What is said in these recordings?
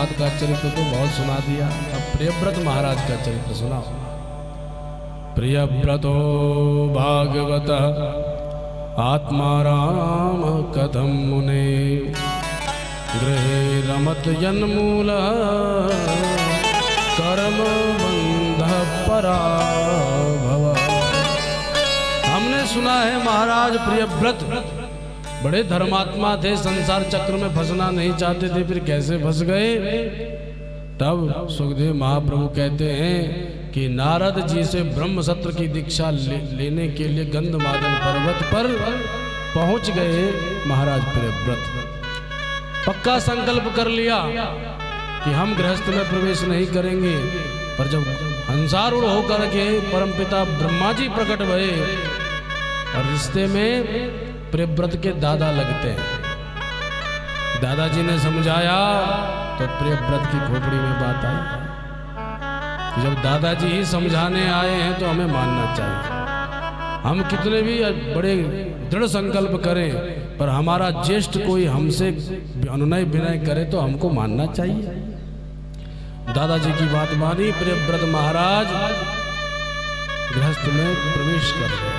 प्रभुपाद का चरित्र तो बहुत सुना दिया, अब प्रियव्रत महाराज का चरित्र सुनाओ। प्रियव्रतो भागवत आत्मा राम कथम मुने, गृहे रमत जन्मूल कर्म बंध पराभव। हमने सुना है महाराज प्रियव्रत बड़े धर्मात्मा थे, संसार चक्र में फंसना नहीं चाहते थे, फिर कैसे फंस गए। तब सुखदेव महाप्रभु कहते हैं कि नारद जी से ब्रह्म सत्र की दीक्षा लेने के लिए गंधमादन पर्वत पर पहुंच गए महाराज प्रियव्रत। पक्का संकल्प कर लिया कि हम गृहस्थ में प्रवेश नहीं करेंगे, पर जब हंसारूढ़ होकर के परमपिता ब्रह्मा जी प्रकट भये और रिश्ते में प्रियव्रत के दादा लगते हैं, दादाजी ने समझाया तो प्रियव्रत की खोपड़ी में बात आई। जब दादाजी ही समझाने आए हैं तो हमें मानना चाहिए। हम कितने भी बड़े दृढ़ संकल्प करें, पर हमारा ज्येष्ठ कोई हमसे अनुनय विनय करे तो हमको मानना चाहिए। दादाजी की बात मानी, प्रियव्रत महाराज गृहस्थ में प्रवेश कर गए।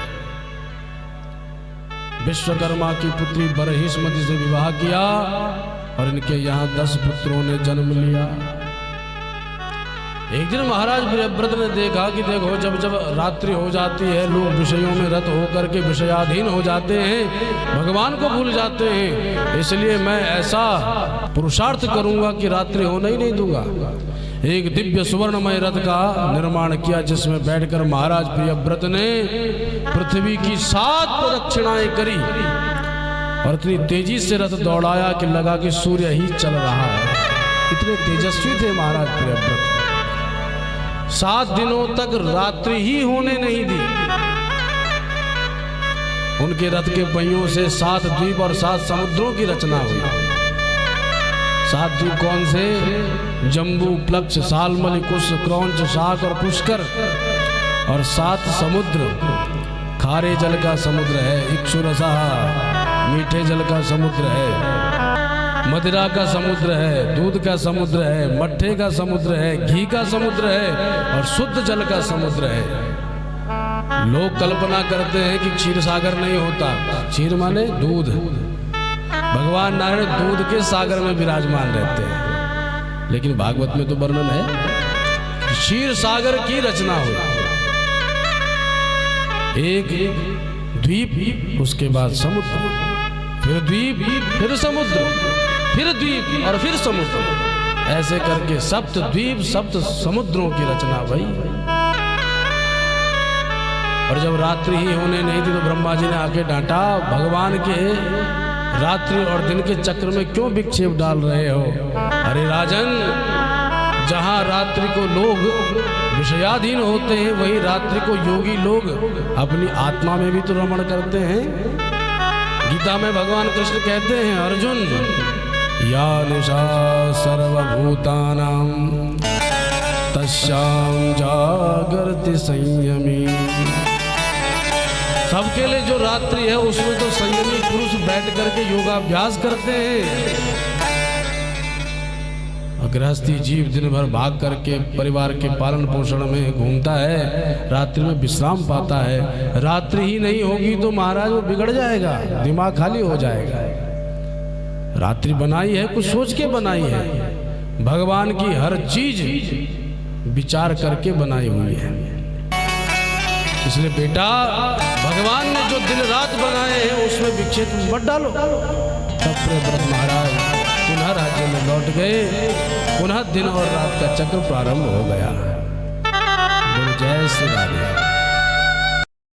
विश्वकर्मा की पुत्री बरहिष्मति से विवाह किया और इनके यहाँ 10 पुत्रों ने जन्म लिया। एक दिन महाराज प्रियव्रत ने देखा कि देखो जब जब रात्रि हो जाती है, लोग विषयों में रत होकर के विषयाधीन हो जाते हैं, भगवान को भूल जाते हैं, इसलिए मैं ऐसा पुरुषार्थ करूंगा कि रात्रि होने ही नहीं दूंगा। एक दिव्य सुवर्णमय रथ का निर्माण किया, जिसमें बैठकर महाराज प्रियव्रत ने पृथ्वी की 7 प्रदक्षिणाएं करी और इतनी तेजी से रथ दौड़ाया कि लगा कि सूर्य ही चल रहा है। इतने तेजस्वी थे महाराज प्रियव्रत। 7 दिनों तक रात्रि ही होने नहीं दी। उनके रथ के पहियों से 7 द्वीप और 7 समुद्रों की रचना हुई। 7 द्वीप कौन से? जम्बू, प्लक्ष, सालमली, कुश, क्रौंच, शाक और पुष्कर। और 7 समुद्र, खारे जल का समुद्र है, इक्षुरसा मीठे जल का समुद्र है, मदिरा का समुद्र है, दूध का समुद्र है, मट्ठे का समुद्र है, घी का समुद्र है और शुद्ध जल का समुद्र है। लोग कल्पना करते हैं कि क्षीर सागर नहीं होता। क्षीर माने दूध। भगवान नारायण दूध के सागर में विराजमान रहते हैं, लेकिन भागवत में तो वर्णन है क्षीर सागर की रचना हुई। एक द्वीप, उसके बाद समुद्र, फिर द्वीप, फिर समुद्र, फिर द्वीप और फिर समुद्र, ऐसे करके 7 द्वीप 7 समुद्रों की रचना भई। और जब रात्रि ही होने नहीं थी तो ब्रह्मा जी ने आके डांटा, भगवान के रात्रि और दिन के चक्र में क्यों विक्षेप डाल रहे हो? अरे राजन, जहां रात्रि को लोग विषयाधीन होते हैं, वही रात्रि को योगी लोग अपनी आत्मा में भी तो रमण करते हैं। गीता में भगवान कृष्ण कहते हैं, अर्जुन या निशा सर्वभूतानां तस्यां जागर्ति संयमी। सबके लिए जो रात्रि है उसमें तो संयमी पुरुष बैठ करके योगाभ्यास करते हैं। गृहस्थी जीव दिन भर भाग करके परिवार के पालन पोषण में घूमता है, रात्रि में विश्राम पाता है। रात्रि ही नहीं होगी तो महाराज वो बिगड़ जाएगा, दिमाग खाली हो जाएगा। रात्रि बनाई है कुछ सोच के बनाई है, भगवान की हर चीज विचार करके बनाई हुई है। इसलिए बेटा, भगवान ने जो दिन रात बनाए हैं उसमें विक्षेप मत डालो। तब प्रियव्रत महाराज पुनः राज्य में लौट गए, पुनः दिन और रात का चक्र प्रारंभ हो गया। जय श्री राधे।